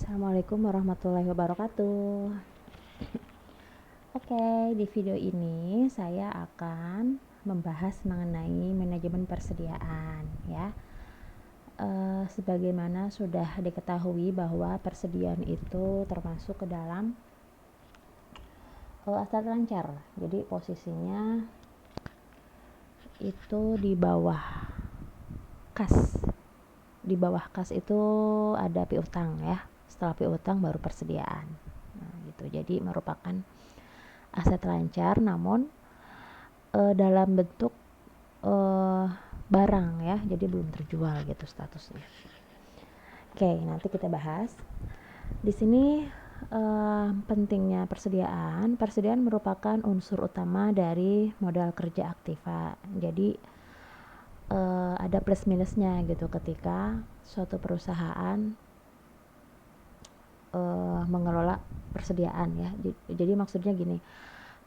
Assalamualaikum warahmatullahi wabarakatuh. Oke, di video ini saya akan membahas mengenai manajemen persediaan ya. Sebagaimana sudah diketahui bahwa persediaan itu termasuk ke dalam aset lancar. Jadi posisinya itu di bawah kas. Di bawah kas itu ada piutang ya. Setelah piutang baru persediaan. Nah, gitu. Jadi merupakan aset lancar namun dalam bentuk barang ya, jadi belum terjual gitu statusnya. Oke, nanti kita bahas. Di sini pentingnya persediaan merupakan unsur utama dari modal kerja Aktiva. Jadi ada plus minusnya gitu ketika suatu perusahaan mengelola persediaan ya. Jadi maksudnya gini,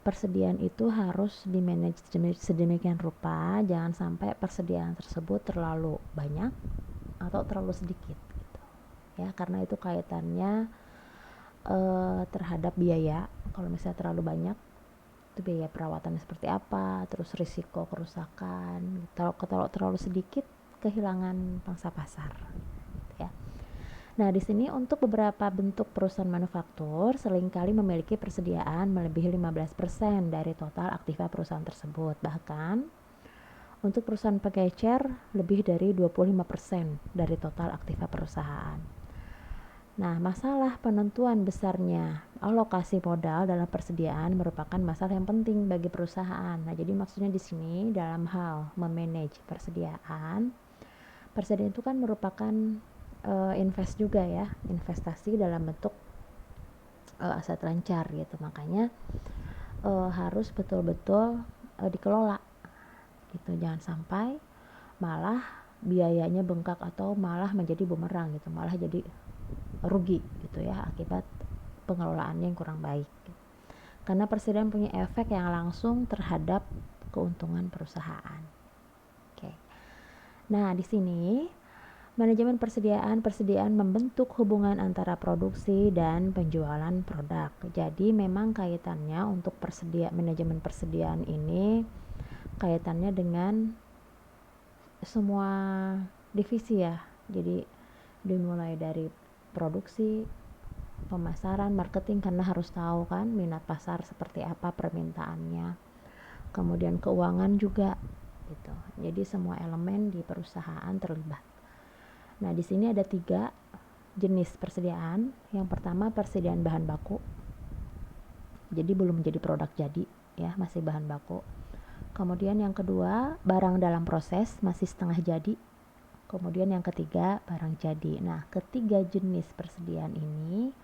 persediaan itu harus dimanage sedemikian rupa, jangan sampai persediaan tersebut terlalu banyak atau terlalu sedikit gitu. Ya, karena itu kaitannya terhadap biaya. Kalau misalnya terlalu banyak, itu biaya perawatan seperti apa, terus risiko kerusakan. Kalau terlalu sedikit, kehilangan pangsa pasar. Gitu ya. Nah, di sini untuk beberapa bentuk perusahaan manufaktur seringkali memiliki persediaan melebihi 15% dari total aktiva perusahaan tersebut. Bahkan untuk perusahaan pengecer lebih dari 25% dari total aktiva perusahaan. Nah, masalah penentuan besarnya alokasi modal dalam persediaan merupakan masalah yang penting bagi perusahaan. Nah, jadi maksudnya di sini dalam hal memanage persediaan itu kan merupakan invest juga ya, investasi dalam bentuk aset lancar gitu. Makanya harus betul-betul dikelola gitu, jangan sampai malah biayanya bengkak atau malah menjadi bumerang gitu, malah jadi rugi gitu ya akibat pengelolaannya yang kurang baik gitu. Karena persediaan punya efek yang langsung terhadap keuntungan perusahaan. Oke. Nah, di sini manajemen persediaan membentuk hubungan antara produksi dan penjualan produk. Jadi memang kaitannya untuk manajemen persediaan ini kaitannya dengan semua divisi ya. Jadi dimulai dari produksi, pemasaran, marketing, karena harus tahu kan minat pasar seperti apa, permintaannya. Kemudian keuangan juga gitu. Jadi semua elemen di perusahaan terlibat. Nah, di sini ada 3 jenis persediaan. Yang pertama persediaan bahan baku. Jadi belum menjadi produk jadi ya, masih bahan baku. Kemudian yang kedua, barang dalam proses, masih setengah jadi. Kemudian yang ketiga, barang jadi. Nah, ketiga jenis persediaan ini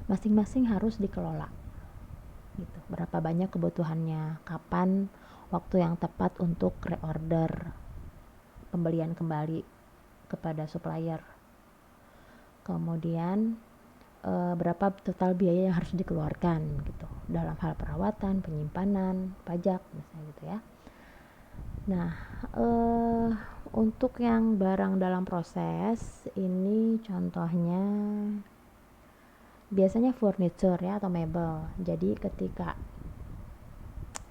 masing-masing harus dikelola. Gitu. Berapa banyak kebutuhannya, kapan waktu yang tepat untuk reorder, pembelian kembali kepada supplier. Kemudian berapa total biaya yang harus dikeluarkan gitu dalam hal perawatan, penyimpanan, pajak misalnya gitu ya. Nah, untuk yang barang dalam proses ini contohnya biasanya furniture ya atau mebel. Jadi ketika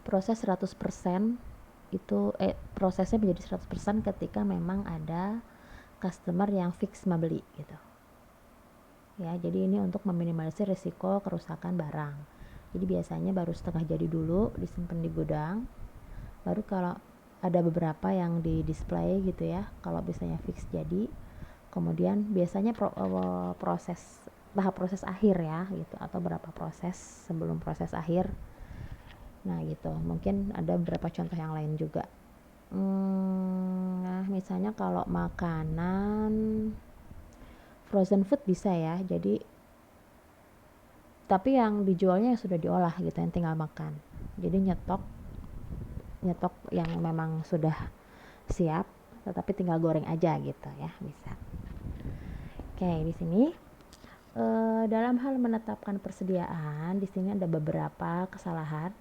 proses 100% itu prosesnya menjadi 100% ketika memang ada customer yang fix membeli gitu ya. Jadi ini untuk meminimalisir risiko kerusakan barang. Jadi biasanya baru setengah jadi dulu disimpan di gudang, baru kalau ada beberapa yang di display gitu ya, kalau biasanya fix jadi, kemudian biasanya tahap proses akhir ya gitu, atau berapa proses sebelum proses akhir. Nah gitu, mungkin ada beberapa contoh yang lain juga. Nah, misalnya kalau makanan frozen food bisa ya, jadi tapi yang dijualnya yang sudah diolah gitu, yang tinggal makan. Jadi nyetok yang memang sudah siap, tetapi tinggal goreng aja gitu ya, bisa. Oke, di sini dalam hal menetapkan persediaan, di sini ada beberapa kesalahan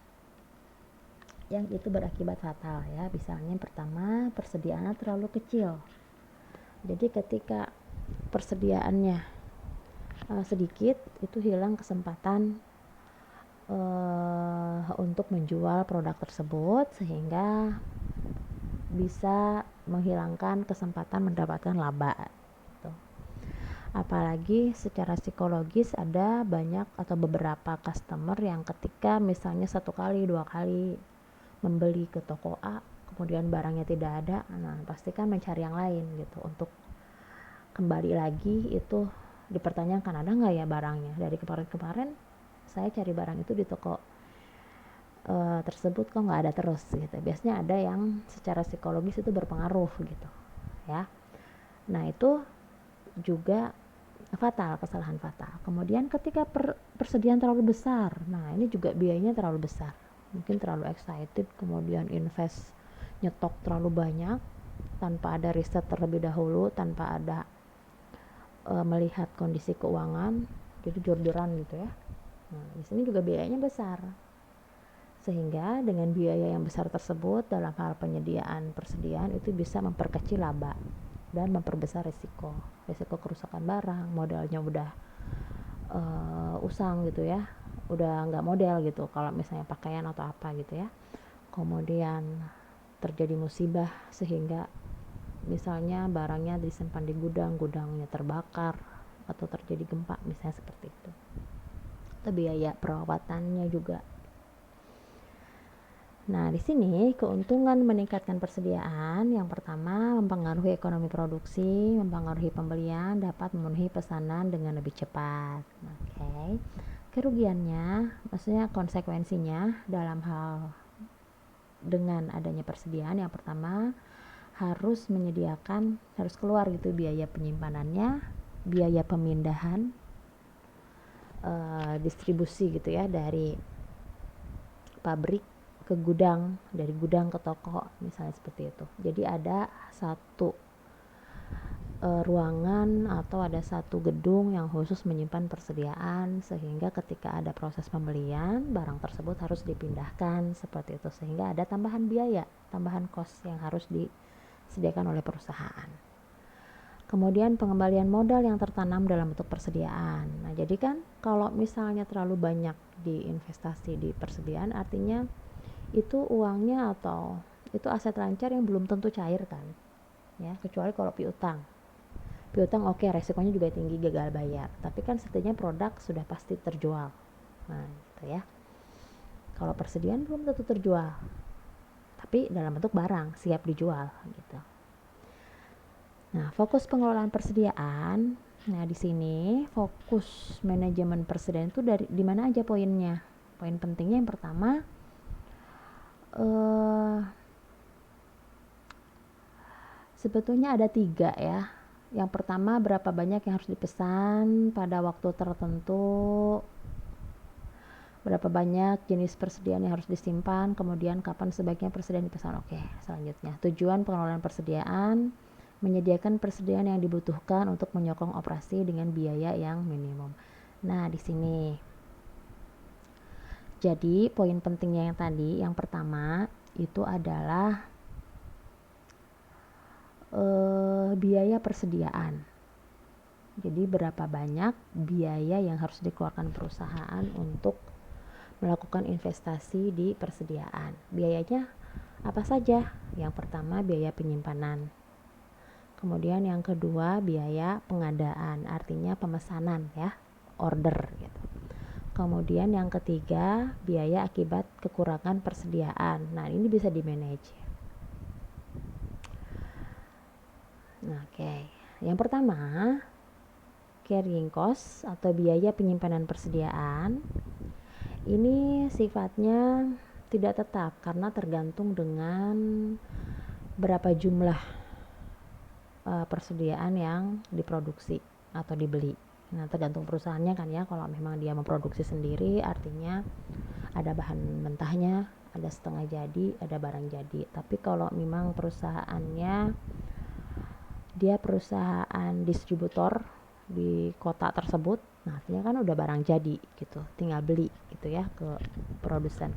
yang itu berakibat fatal ya. Misalnya yang pertama, persediaannya terlalu kecil. Jadi ketika persediaannya sedikit, itu hilang kesempatan untuk menjual produk tersebut, sehingga bisa menghilangkan kesempatan mendapatkan laba gitu. Apalagi secara psikologis ada banyak atau beberapa customer yang ketika misalnya 1 kali 2 kali membeli ke toko A, kemudian barangnya tidak ada, nah pasti kan mencari yang lain gitu untuk kembali lagi. Itu dipertanyakan, ada nggak ya barangnya, dari kemarin-kemarin saya cari barang itu di toko tersebut kok nggak ada terus gitu. Biasanya ada yang secara psikologis itu berpengaruh gitu ya. Nah itu juga fatal, kesalahan fatal. Kemudian ketika persediaan terlalu besar, nah ini juga biayanya terlalu besar, mungkin terlalu excited, kemudian invest nyetok terlalu banyak tanpa ada riset terlebih dahulu, tanpa ada melihat kondisi keuangan, jadi jor-joran gitu ya. Nah di sini juga biayanya besar, sehingga dengan biaya yang besar tersebut dalam hal persediaan itu bisa memperkecil laba dan memperbesar risiko kerusakan barang. Modalnya udah usang gitu ya, udah nggak model gitu kalau misalnya pakaian atau apa gitu ya. Kemudian terjadi musibah sehingga misalnya barangnya disimpan di gudangnya terbakar atau terjadi gempa misalnya, seperti itu. Atau biaya perawatannya juga. Nah, di sini keuntungan meningkatkan persediaan, yang pertama mempengaruhi ekonomi produksi, mempengaruhi pembelian, dapat memenuhi pesanan dengan lebih cepat. Oke. Kerugiannya, maksudnya konsekuensinya dalam hal dengan adanya persediaan, yang pertama harus keluar gitu biaya penyimpanannya, biaya pemindahan, distribusi gitu ya, dari pabrik ke gudang, dari gudang ke toko misalnya, seperti itu. Jadi ada satu ruangan atau ada satu gedung yang khusus menyimpan persediaan, sehingga ketika ada proses pembelian barang tersebut harus dipindahkan, seperti itu, sehingga ada tambahan biaya, tambahan cost yang harus disediakan oleh perusahaan. Kemudian pengembalian modal yang tertanam dalam bentuk persediaan. Nah, jadi kan kalau misalnya terlalu banyak diinvestasi di persediaan, artinya itu uangnya atau itu aset lancar yang belum tentu cair kan ya, kecuali kalau piutang oke, resikonya juga tinggi, gagal bayar, tapi kan setidaknya produk sudah pasti terjual. Nah gitu ya. Kalau persediaan belum tentu terjual, tapi dalam bentuk barang siap dijual gitu. Nah, fokus pengelolaan persediaan. Nah, di sini fokus manajemen persediaan itu di mana aja poinnya. Poin pentingnya yang pertama, sebetulnya ada 3 ya. Yang pertama, berapa banyak yang harus dipesan pada waktu tertentu, berapa banyak jenis persediaan yang harus disimpan, kemudian kapan sebaiknya persediaan dipesan. Oke, selanjutnya tujuan pengelolaan persediaan, menyediakan persediaan yang dibutuhkan untuk menyokong operasi dengan biaya yang minimum. Nah, di sini jadi poin pentingnya yang tadi, yang pertama itu adalah biaya persediaan. Jadi berapa banyak biaya yang harus dikeluarkan perusahaan untuk melakukan investasi di persediaan. Biayanya apa saja? Yang pertama biaya penyimpanan. Kemudian yang kedua biaya pengadaan, artinya pemesanan ya, order gitu. Kemudian yang ketiga biaya akibat kekurangan persediaan. Nah, ini bisa di-manage. Nah, oke. Yang pertama, carrying cost atau biaya penyimpanan persediaan. Ini sifatnya tidak tetap karena tergantung dengan berapa jumlah persediaan yang diproduksi atau dibeli. Nah, tergantung perusahaannya kan ya. Kalau memang dia memproduksi sendiri, artinya ada bahan mentahnya, ada setengah jadi, ada barang jadi. Tapi kalau memang perusahaannya dia perusahaan distributor di kota tersebut, nah artinya kan udah barang jadi gitu, tinggal beli gitu ya ke produsen.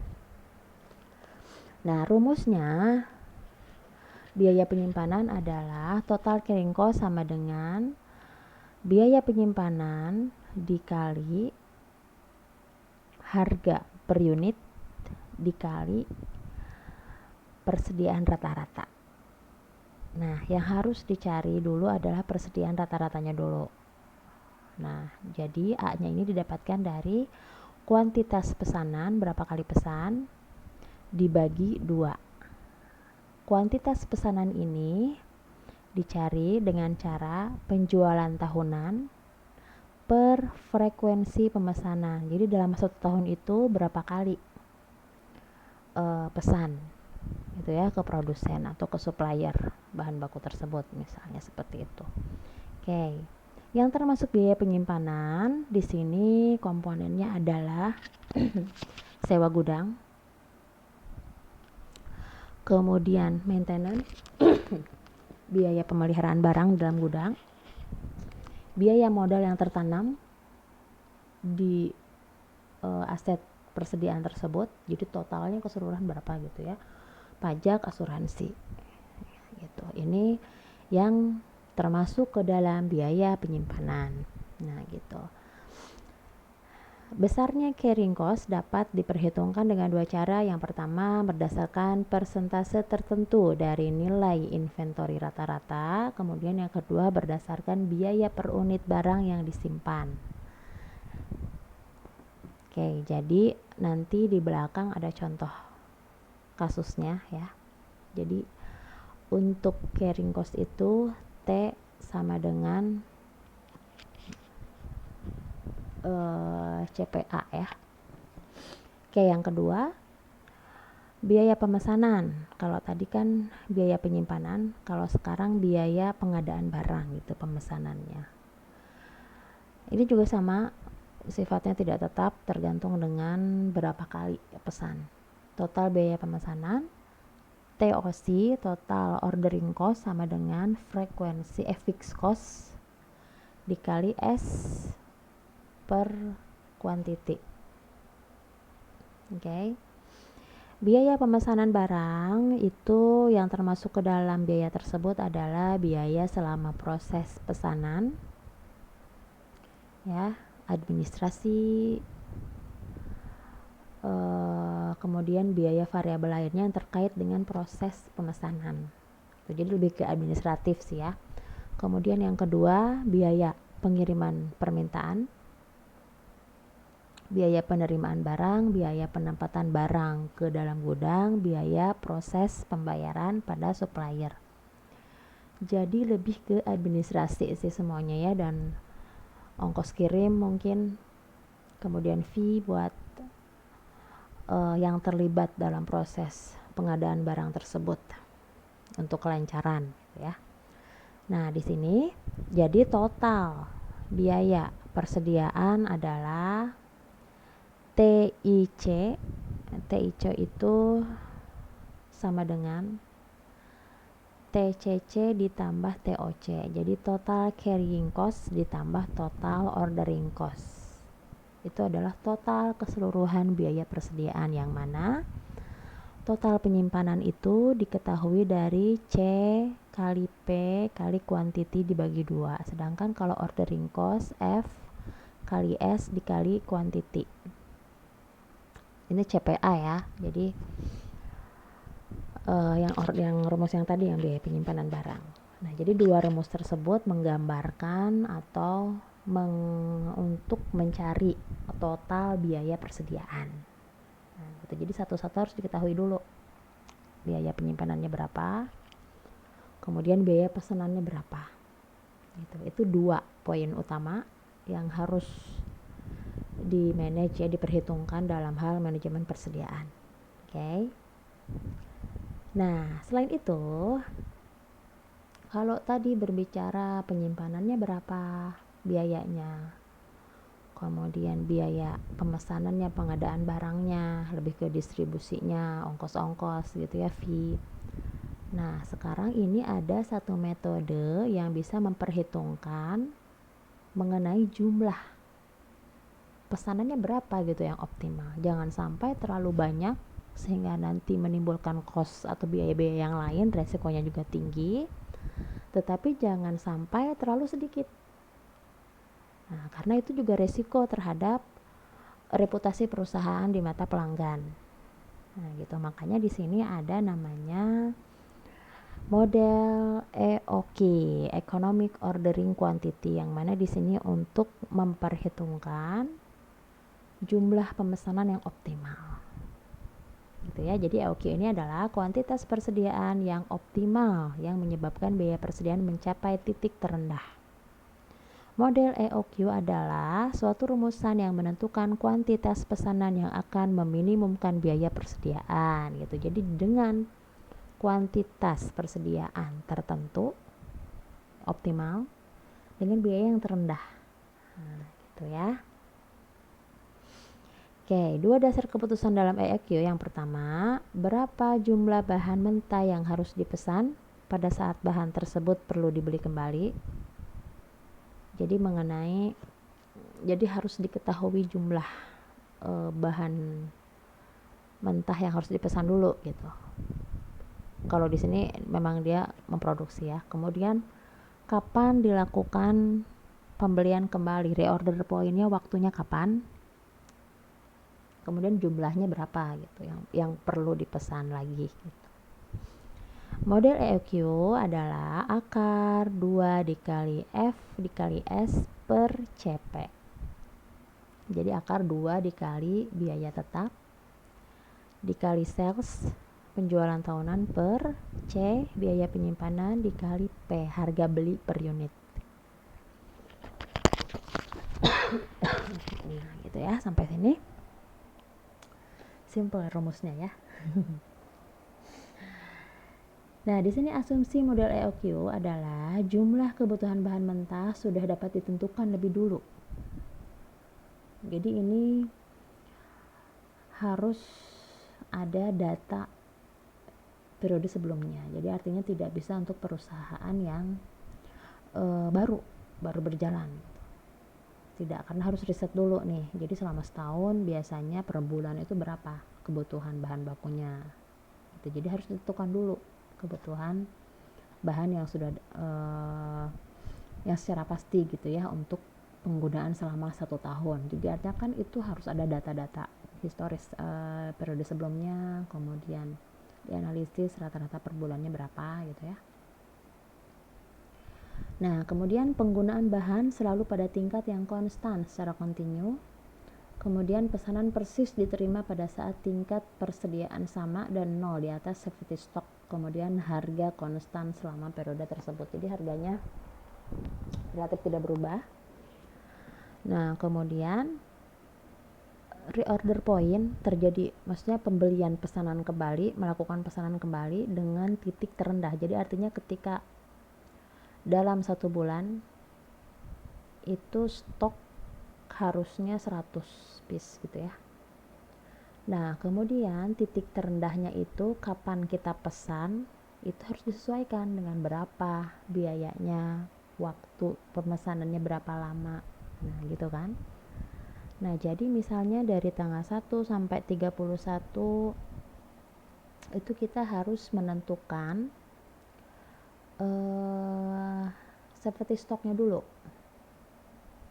Nah, rumusnya biaya penyimpanan adalah total carrying cost sama dengan biaya penyimpanan dikali harga per unit dikali persediaan rata-rata. Nah, yang harus dicari dulu adalah persediaan rata-ratanya dulu. Nah, jadi A-nya ini didapatkan dari kuantitas pesanan, berapa kali pesan, dibagi 2. Kuantitas pesanan ini dicari dengan cara penjualan tahunan per frekuensi pemesanan. Jadi dalam 1 tahun itu berapa kali pesan gitu ya ke produsen atau ke supplier bahan baku tersebut, misalnya seperti itu. Oke. Yang termasuk biaya penyimpanan di sini komponennya adalah sewa gudang, kemudian maintenance, biaya pemeliharaan barang dalam gudang, biaya modal yang tertanam di aset persediaan tersebut, jadi totalnya keseluruhan berapa gitu ya, pajak, asuransi gitu. Ini yang termasuk ke dalam biaya penyimpanan. Nah gitu. Besarnya carrying cost dapat diperhitungkan dengan 2 cara. Yang pertama berdasarkan persentase tertentu dari nilai inventory rata-rata, kemudian yang kedua berdasarkan biaya per unit barang yang disimpan. Oke, jadi nanti di belakang ada contoh kasusnya ya. Jadi untuk carrying cost itu T sama dengan CPA ya. Oke, yang kedua biaya pemesanan. Kalau tadi kan biaya penyimpanan, kalau sekarang biaya pengadaan barang gitu pemesanannya. Ini juga sama, sifatnya tidak tetap, tergantung dengan berapa kali pesan. Total biaya pemesanan TOC, total ordering cost, sama dengan frekuensi fixed cost dikali S per quantity. Oke. Biaya pemesanan barang itu yang termasuk ke dalam biaya tersebut adalah biaya selama proses pesanan ya, administrasi, kemudian biaya variabel lainnya yang terkait dengan proses pemesanan. Jadi lebih ke administratif sih ya. Kemudian yang kedua biaya pengiriman permintaan, biaya penerimaan barang, biaya penempatan barang ke dalam gudang, biaya proses pembayaran pada supplier. Jadi lebih ke administrasi sih semuanya ya, dan ongkos kirim mungkin, kemudian fee buat yang terlibat dalam proses pengadaan barang tersebut untuk kelancaran ya. Nah, di sini jadi total biaya persediaan adalah TIC. TIC itu sama dengan TCC ditambah TOC. Jadi total carrying cost ditambah total ordering cost. Itu adalah total keseluruhan biaya persediaan, yang mana total penyimpanan itu diketahui dari C kali P kali quantity dibagi 2. Sedangkan kalau ordering cost F kali S dikali quantity. Ini CPA ya. Jadi yang rumus yang tadi yang biaya penyimpanan barang. Nah, jadi 2 rumus tersebut menggambarkan atau untuk mencari total biaya persediaan. Nah, gitu. Jadi satu-satu harus diketahui dulu biaya penyimpanannya berapa, kemudian biaya pesanannya berapa. Gitu. Itu 2 poin utama yang harus di manage ya, diperhitungkan dalam hal manajemen persediaan. Oke. Nah, selain itu, kalau tadi berbicara penyimpanannya berapa biayanya, kemudian biaya pemesanannya, pengadaan barangnya, lebih ke distribusinya, ongkos-ongkos gitu ya, fee. Nah, sekarang ini ada satu metode yang bisa memperhitungkan mengenai jumlah pesanannya berapa gitu yang optimal. Jangan sampai terlalu banyak sehingga nanti menimbulkan cost atau biaya-biaya yang lain, resikonya juga tinggi. Tetapi jangan sampai terlalu sedikit. Nah, karena itu juga resiko terhadap reputasi perusahaan di mata pelanggan. Nah, gitu. Makanya di sini ada namanya model EOQ, Economic Ordering Quantity, yang mana di sini untuk memperhitungkan jumlah pemesanan yang optimal. Gitu ya. Jadi EOQ ini adalah kuantitas persediaan yang optimal yang menyebabkan biaya persediaan mencapai titik terendah. Model EOQ adalah suatu rumusan yang menentukan kuantitas pesanan yang akan meminimumkan biaya persediaan gitu. Jadi dengan kuantitas persediaan tertentu optimal dengan biaya yang terendah. Nah, gitu ya. Oke, 2 dasar keputusan dalam EOQ. Yang pertama, berapa jumlah bahan mentah yang harus dipesan pada saat bahan tersebut perlu dibeli kembali. Jadi harus diketahui jumlah bahan mentah yang harus dipesan dulu gitu. Kalau di sini memang dia memproduksi ya. Kemudian kapan dilakukan pembelian kembali, reorder pointnya waktunya kapan, kemudian jumlahnya berapa gitu yang perlu dipesan lagi gitu. Model EOQ adalah akar 2 dikali F dikali S per CP. Jadi akar 2 dikali biaya tetap dikali sales penjualan tahunan per C biaya penyimpanan dikali P harga beli per unit. Nah, gitu ya, sampai sini simple rumusnya ya. Nah, di sini asumsi model EOQ adalah jumlah kebutuhan bahan mentah sudah dapat ditentukan lebih dulu. Jadi ini harus ada data periode sebelumnya. Jadi artinya tidak bisa untuk perusahaan yang baru berjalan. Tidak, karena harus riset dulu nih. Jadi selama setahun biasanya per bulan itu berapa kebutuhan bahan bakunya. Jadi harus ditentukan dulu kebutuhan bahan yang sudah yang secara pasti gitu ya untuk penggunaan selama 1 tahun. Jadi artinya kan itu harus ada data-data historis periode sebelumnya, kemudian dianalisis rata-rata per bulannya berapa gitu ya. Nah, kemudian penggunaan bahan selalu pada tingkat yang konstan secara kontinu. Kemudian pesanan persis diterima pada saat tingkat persediaan sama dan 0 di atas safety stock. Kemudian harga konstan selama periode tersebut. Jadi harganya relatif tidak berubah. Nah, kemudian reorder point terjadi, maksudnya pembelian pesanan kembali, melakukan pesanan kembali dengan titik terendah. Jadi artinya ketika dalam 1 bulan itu stok harusnya 100 piece gitu ya. Nah, kemudian titik terendahnya itu kapan kita pesan itu harus disesuaikan dengan berapa biayanya, waktu pemesanannya berapa lama. Nah, gitu kan. Nah, jadi misalnya dari tanggal 1 sampai 31 itu kita harus menentukan safety stocknya dulu.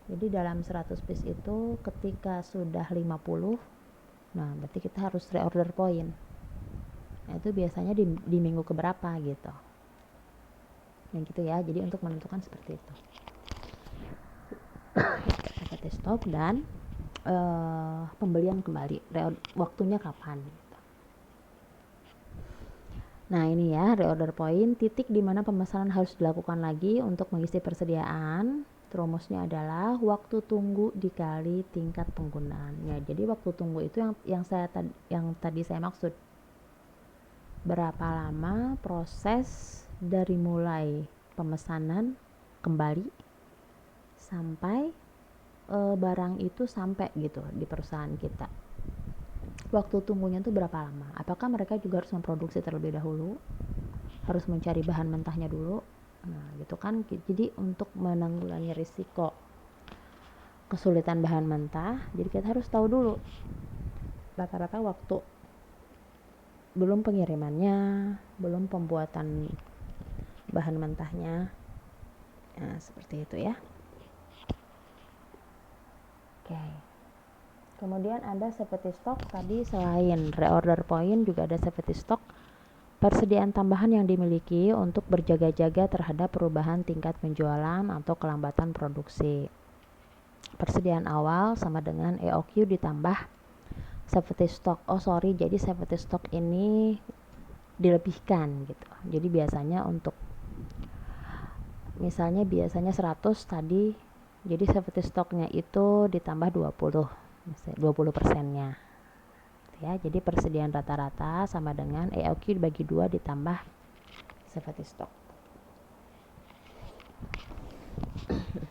Jadi dalam 100 piece itu ketika sudah 50, nah berarti kita harus reorder point. Nah, itu biasanya di minggu keberapa gitu. Yang gitu ya. Jadi untuk menentukan seperti itu. Safety stock dan pembelian kembali, waktunya kapan gitu. Nah, ini ya reorder point, titik di mana pemesanan harus dilakukan lagi untuk mengisi persediaan. Rumusnya adalah waktu tunggu dikali tingkat penggunaannya. Jadi waktu tunggu itu yang tadi saya maksud. Berapa lama proses dari mulai pemesanan kembali sampai barang itu sampai gitu di perusahaan kita. Waktu tunggunya itu berapa lama? Apakah mereka juga harus memproduksi terlebih dahulu? Harus mencari bahan mentahnya dulu? Nah, gitu kan. Jadi untuk menanggulangi risiko kesulitan bahan mentah, jadi kita harus tahu dulu rata-rata waktu belum pengirimannya, belum pembuatan bahan mentahnya. Nah, seperti itu ya. Oke. Kemudian ada safety stock, tadi selain reorder point juga ada safety stock, persediaan tambahan yang dimiliki untuk berjaga-jaga terhadap perubahan tingkat penjualan atau kelambatan produksi. Persediaan awal sama dengan EOQ ditambah safety stock. Jadi safety stock ini dilebihkan gitu. Jadi biasanya untuk misalnya 100 tadi, jadi safety stocknya itu ditambah 20%-nya ya. Jadi persediaan rata-rata sama dengan EOQ dibagi 2 ditambah safety stock.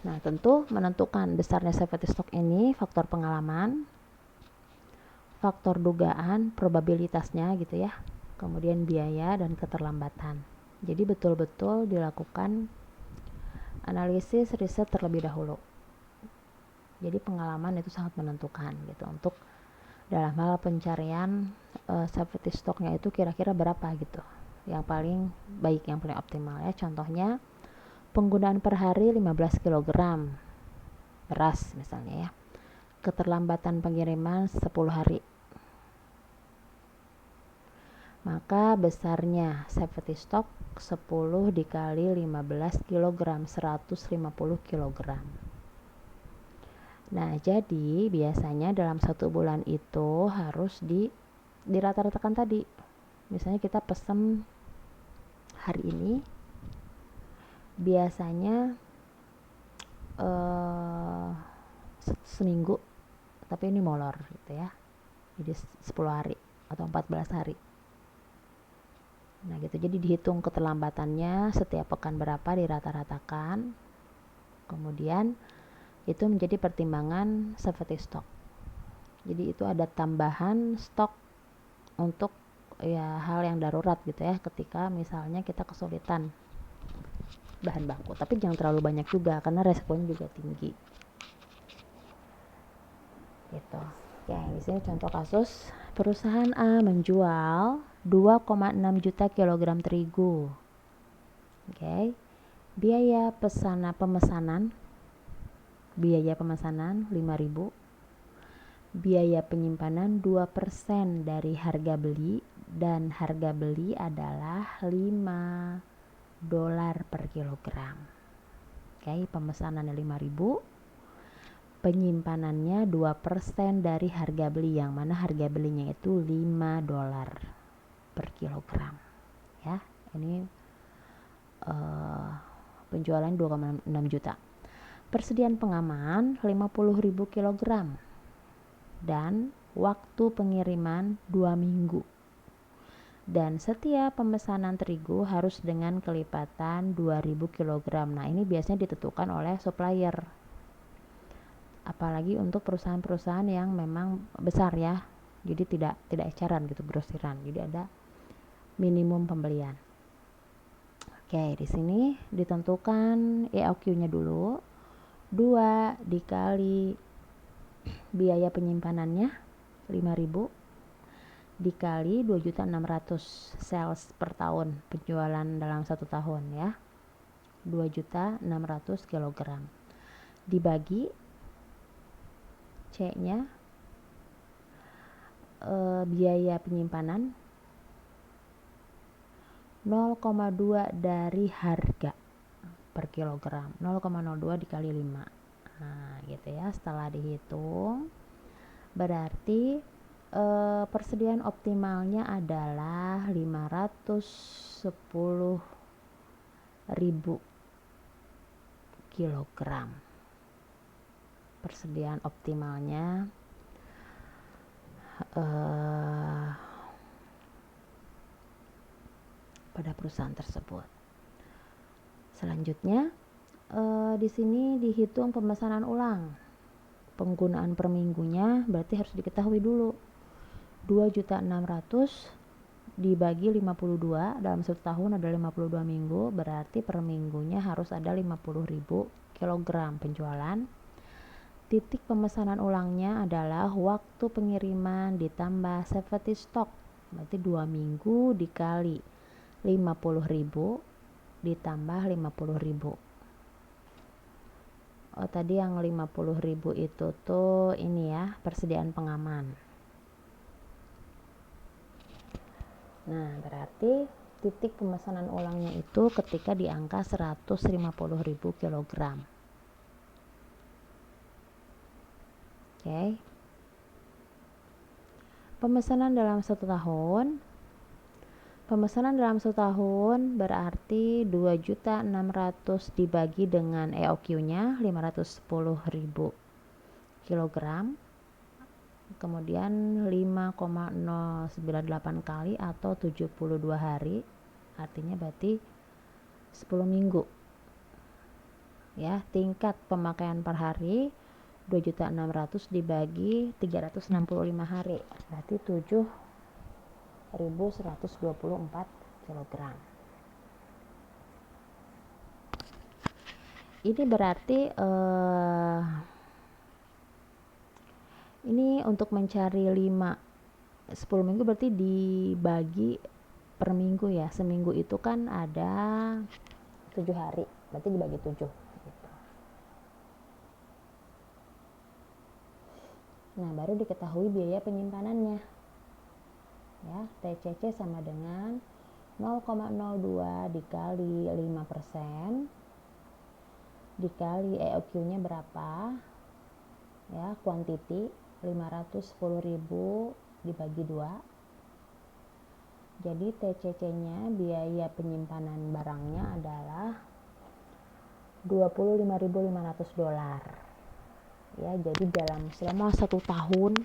Nah, tentu menentukan besarnya safety stock ini faktor pengalaman, faktor dugaan, probabilitasnya gitu ya, kemudian biaya dan keterlambatan. Jadi betul-betul dilakukan analisis riset terlebih dahulu. Jadi pengalaman itu sangat menentukan gitu untuk dalam hal pencarian safety stocknya itu kira-kira berapa gitu, yang paling baik, yang paling optimal ya. Contohnya penggunaan per hari 15 kg beras misalnya ya, keterlambatan pengiriman 10 hari, maka besarnya safety stock 10 dikali 15 kg, 150 kg. Nah, jadi biasanya dalam 1 bulan itu harus dirata-ratakan tadi. Misalnya kita pesen hari ini, biasanya seminggu, tapi ini molor gitu ya. Jadi 10 hari atau 14 hari. Nah gitu, jadi dihitung keterlambatannya setiap pekan berapa, dirata-ratakan. Kemudian itu menjadi pertimbangan safety stock. Jadi itu ada tambahan stok untuk ya hal yang darurat gitu ya, ketika misalnya kita kesulitan bahan baku. Tapi jangan terlalu banyak juga karena resikonya juga tinggi. Gitu. Ya, di sini contoh kasus, perusahaan A menjual 2,6 juta kilogram terigu. Oke. Biaya pemesanan 5.000. Biaya penyimpanan 2% dari harga beli, dan harga beli adalah $5 per kilogram. Oke, pemesanannya 5.000, penyimpanannya 2% dari harga beli, yang mana harga belinya itu $5 per kilogram. Ya, ini penjualan 2,6 juta. Persediaan pengaman 50.000 kilogram dan waktu pengiriman 2 minggu. Dan setiap pemesanan terigu harus dengan kelipatan 2.000 kg. Nah, ini biasanya ditentukan oleh supplier. Apalagi untuk perusahaan-perusahaan yang memang besar ya. Jadi tidak eceran gitu, grosiran. Jadi ada minimum pembelian. Oke, di sini ditentukan EOQ-nya dulu. 2 dikali biaya penyimpanannya 5.000 dikali 2.600.000 sales per tahun, penjualan dalam 1 tahun ya, 2.600.000 kg, dibagi C-nya biaya penyimpanan 0,2 dari harga per kilogram, 0,02 dikali 5. Nah gitu ya. Setelah dihitung berarti persediaan optimalnya adalah 510.000 kilogram. Persediaan optimalnya pada perusahaan tersebut. Selanjutnya di sini dihitung pemesanan ulang. Penggunaan per minggunya berarti harus diketahui dulu. 2.600.000 dibagi 52, dalam 1 tahun ada 52 minggu, berarti per minggunya harus ada 50.000 kilogram penjualan. Titik pemesanan ulangnya adalah waktu pengiriman ditambah safety stock, berarti 2 minggu dikali 50.000 ditambah 50.000. Oh, tadi yang 50.000 itu tuh ini ya, persediaan pengaman. Nah, berarti titik pemesanan ulangnya itu ketika di angka 150.000 kilogram. Oke. Pemesanan dalam 1 tahun. Pemesanan dalam 1 tahun berarti 2.600.000 dibagi dengan EOQ-nya 510.000 kilogram. Kemudian 5,098 kali atau 72 hari. Artinya berarti 10 minggu. Ya, tingkat pemakaian per hari 2.600.000 dibagi 365 hari. Berarti 7.124 kilogram. Ini berarti ini untuk mencari 10 minggu berarti dibagi per minggu ya. Seminggu itu kan ada 7 hari, berarti dibagi 7 gitu. Nah, baru diketahui biaya penyimpanannya ya. TCC sama dengan 0,02 dikali 5% dikali EOQ-nya berapa ya, quantity 510.000 dibagi 2. Jadi TCC-nya, biaya penyimpanan barangnya adalah $25.500 ya. Jadi selama 1 tahun,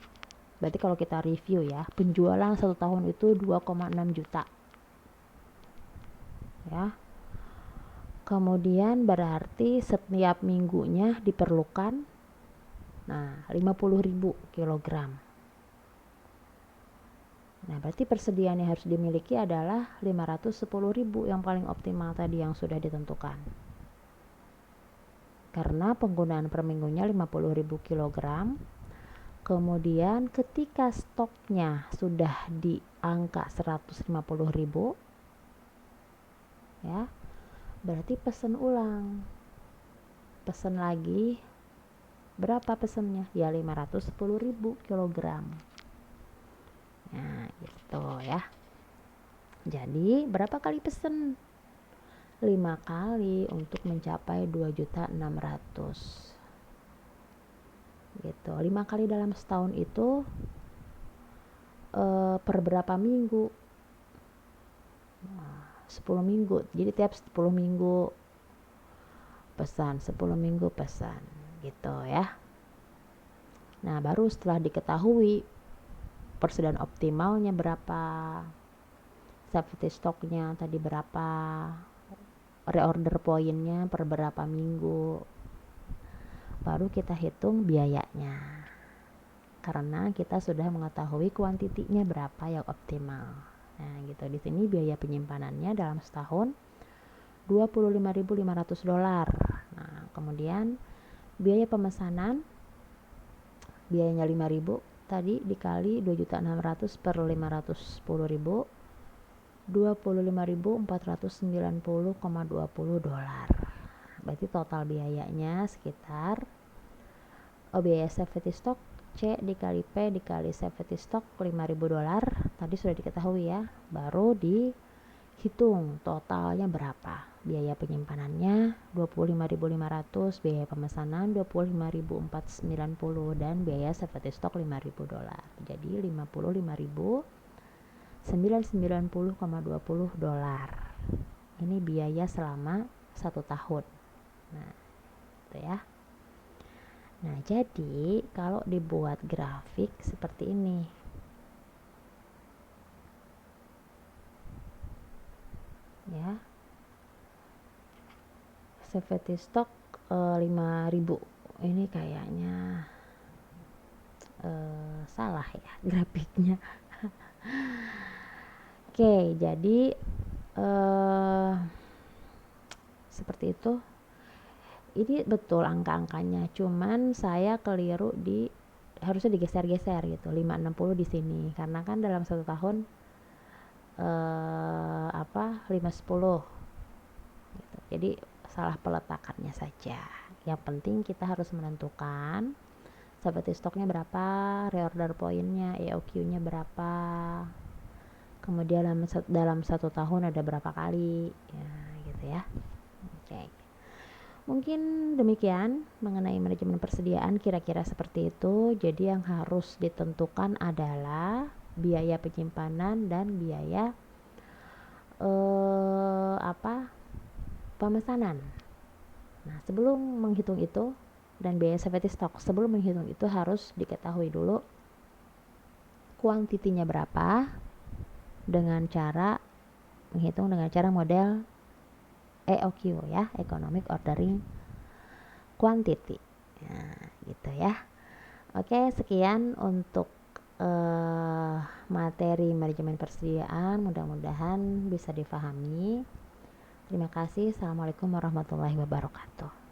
berarti kalau kita review ya, penjualan 1 tahun itu 2,6 juta ya. Kemudian berarti setiap minggunya diperlukan 50.000 kilogram. Nah, berarti persediaan yang harus dimiliki adalah 510.000 yang paling optimal tadi yang sudah ditentukan. Karena penggunaan per minggunya 50.000 kilogram. Kemudian ketika stoknya sudah di angka 150.000 ya, berarti pesan ulang. Pesan lagi. Berapa pesannya? Ya 510.000 kilogram. Nah, gitu ya. Jadi, berapa kali pesan? 5 kali untuk mencapai 2.600.000. Gitu. 5 kali dalam setahun itu per berapa minggu? 10 minggu. Jadi tiap 10 minggu pesan, 10 minggu pesan. Gitu ya. Nah, baru setelah diketahui persediaan optimalnya berapa, safety stocknya tadi berapa, reorder poinnya per berapa minggu, baru kita hitung biayanya. Karena kita sudah mengetahui kuantitinya berapa yang optimal. Nah, gitu. Di sini biaya penyimpanannya dalam setahun $25.500. Nah, kemudian biaya pemesanan, biayanya 5.000 tadi dikali 2.600.000 per 510.000, $25.490,20. Berarti total biayanya sekitar biaya safety stock C dikali P dikali safety stock $5.000 tadi sudah diketahui ya. Baru dihitung totalnya berapa. Biaya penyimpanannya 25.500, biaya pemesanan 25.490 dan biaya safety stock $5.000. Jadi $55.990,20. Ini biaya selama 1 tahun. Nah, itu ya. Nah, jadi kalau dibuat grafik seperti ini. Ya. Safety stock 5.000. Ini kayaknya salah ya grafiknya. Oke, jadi seperti itu. Ini betul angka-angkanya, cuman saya keliru harusnya digeser-geser gitu, 560 di sini karena kan dalam 1 tahun 510 gitu. Jadi salah peletakannya saja Yang penting kita harus menentukan safety stocknya berapa, reorder poinnya, EOQ-nya berapa, kemudian dalam 1 tahun ada berapa kali, ya gitu ya. Oke. Mungkin demikian mengenai manajemen persediaan, kira-kira seperti itu. Jadi yang harus ditentukan adalah biaya penyimpanan dan biaya pemesanan. Nah, sebelum menghitung itu, dan biaya safety stock, sebelum menghitung itu harus diketahui dulu kuantitinya berapa dengan cara menghitung dengan cara model EOQ ya, Economic Ordering Quantity. Nah, gitu ya. Oke, sekian untuk materi manajemen persediaan, mudah-mudahan bisa difahami. Terima kasih. Assalamualaikum warahmatullahi wabarakatuh.